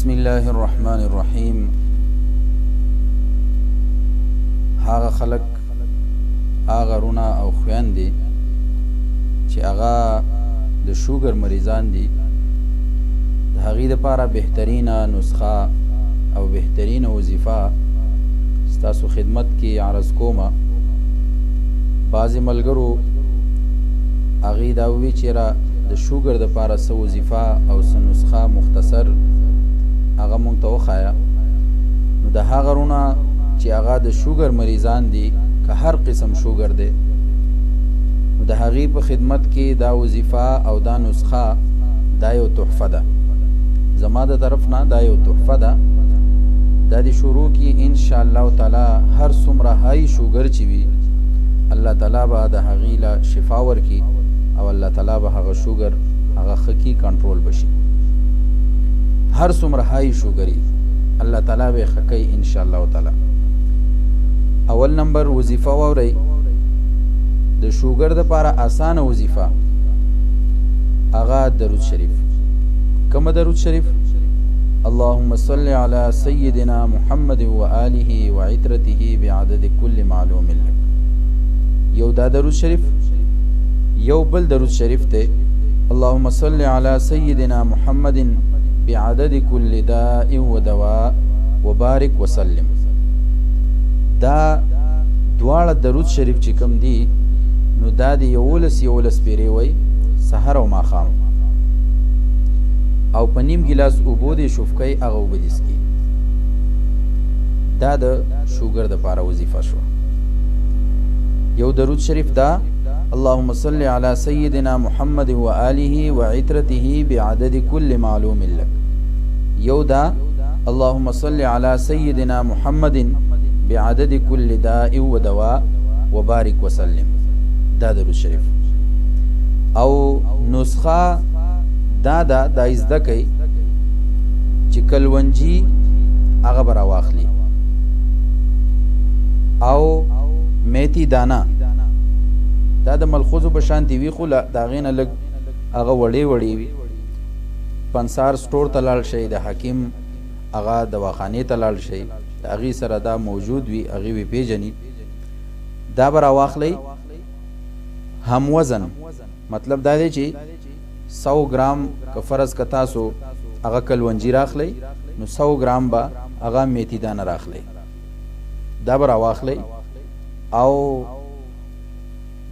بسم الله الرحمن الرحیم. هغه خلق هغه رونه او خویندې چې هغه د شوګر مریضان دي، د هغې دپاره بهترینه نسخه او بهترینه وظیفه ستاسو خدمت کې عرض کومه. بعضې ملګرو هغې دا ووي چېرې د شوګر دپاره څه وظیفه او څه نسخه مختصر هغه مونږ ته وښایه. نو د هغه رونه چې هغه د شوګر مریضان دي، که هر قسم شوګر دی، نو د هغې په خدمت کې دا وظیفه او دا نسخه دا یو تحفه ده، زما د طرف نه دا یو تحفه ده. دا د شروع کې انشاءالله تعالی هر څومره های شوګر چې وي، الله تعالی به د هغې له شفا ورکړي او الله تعالی به هغه شوګر هغه ښه کي، کنټرول بشي. هر څومره های شوګري الله تعالی به یې ښه کوي انشاءالله تعالی. اول نمبر وظیفه واورئ. د شوګر دپاره اسانه وظیفه هغه درود شریف. کومه درود شریف؟ اللهم صل على سيدنا محمد وآله وعترته بعدد كل معلوم لك. یو دا درود شریف. یو بل درود شریف ته اللهم صل على سيدنا محمد بعدد كل داء ودواء وبارك وسلم. دا دواړه درود شریف چې کوم دي، نو دا د یولس پیرې وی سحر او ماښام، او په نیم ګیلاس اوبو دې شفقی هغه اوبه دې څښي. دا د شوګر دپاره وظیفه شوه. یو درود شریف دا اللهم صل على سيدنا محمد وآله وعترته بعدد كل معلوم لك. یو دا اللهم صل على سيدنا محمد بعدد كل داء ودواء وبارك وسلم. دا درود شریف. او نسخه دا زده کوي چې کلونجي هغه به راواخلي، او میتي دانه دا د ملخوظو په شانتې وي، خو د هغې نه لږ هغه وړې وي. پنسار سټور ته لاړ شئ، د حکیم هغه دواخانې ته لاړ شئ، د هغې سره دا موجود وي، هغې وی پیژني. دا به راواخلئ هم وزن، مطلب دا دی چې 100 ګرام که فرض که تاسو هغه کلونجي راخلئ، نو 100 ګرام به هغه میتي دانه راخلئ. دا به راواخلئ او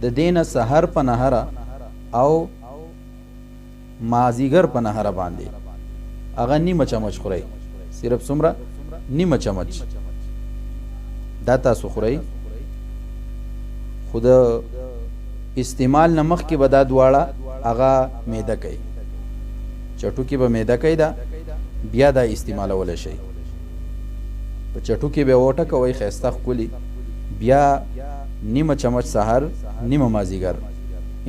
د دې نه سحر په نهره او مازیګر په نهره باندې هغه نیمه چمچ خورئ. صرف څومره؟ نیمه چمچ. دا تاسو خورئ. خو د استعمال نه مخکې به دا دواړه هغه میده کوي، چټوکې به میده کوي، دا بیا دا استعمالولی شئ. په چټوکې به وټکوئ ښایسته ښکلي، بیا نیمه چمچ سحر نیمه مازیګر.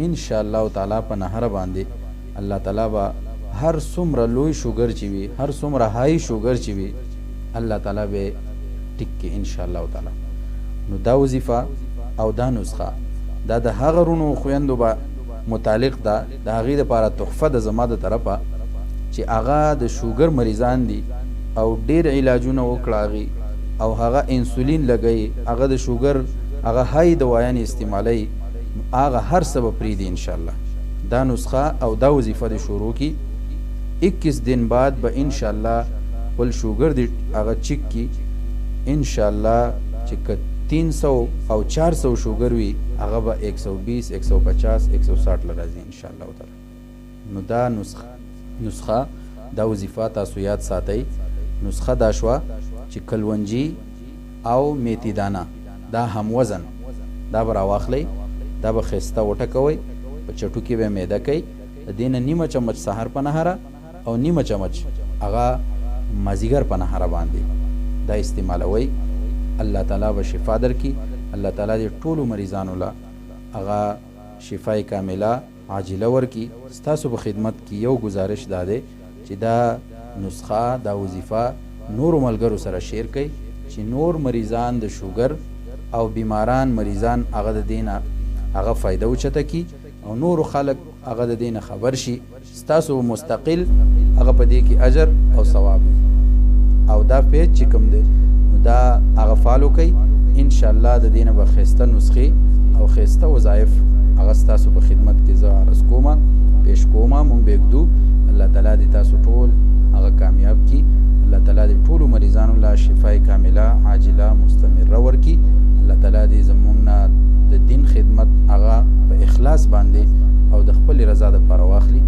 انشاءالله تعالی په نهره باندې الله تعالی به هر څومره لوی شوګر چې وي، هر څومره های شوګر چې وي، الله تعالی به ټیک کړي انشاءالله تعالی. نو دا وظیفه او دا نسخه دا د هغه رونو خویندو به متعلق ده، د هغې دپاره تحفه ده زما د طرفه، چې هغه د شوګر مریضان دي او ډېر علاجونه وکړه هغې، او هغه انسولین لګوي، هغه د شوګر هغه های دوایانې استعمالوي، هغه هر څه به پرېږدي انشاءالله. دا نسخه او دا وظیفه د شروع کی 21 दिन بعد به انشاءالله بل شوګر دی هغه چیک کی انشاءالله، چې که 300 او 400 شوګر وي هغه به 120 150 160 لراځي انشاءالله تعالی. نو دا نسخه دا وظیفه تاسو یاد ساتئ. نسخه دا شوه چې کلونجي او میتي دانه دا هم وزن، دا به راواخلئ، دا به ښایسته وټکوئ، په چټوکې به میده کوئ، د دې نه نیمه چمچ سحر په نهره او نیمه چمچ هغه مازیګر په نهره باندې دا استعمالوئ. الله تعالی به شفا درکړي. الله تعالی دې ټولو مریضانو له هغه شفای کامله عاجله ورکړي. ستاسو په خدمت کې یو گزارش دا دی چې دا نسخه دا وظیفه نورو ملګرو سره شیر کړئ، چې نور مریضان د شوګر او بیماران مریضان هغه د دې نه هغه فایده اوچته کړي، او نورو خلک هغه د دې نه خبر شي. ستاسو مستقل هغه په دې کې اجر او ثواب. او دا پیج چې کوم دی دا هغه فالو کوي ان شاء الله د دینه به خسته نسخې او خسته وظایف هغه ستاسو په خدمت کې زه عرض کوم پیش کوم مونږ به وکړو الله تعالی دې تاسو ټول هغه کامیاب کی الله تعالی دې ټول مریضانو له شفای کامله عاجله مستمره ورکي الله تعالی دې زمونږ نه د دین خدمت هغه په اخلاص باندې او د خپل رضا لپاره واخلي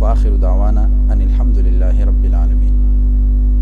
واخر دعوانا ان الحمد لله رب العالمين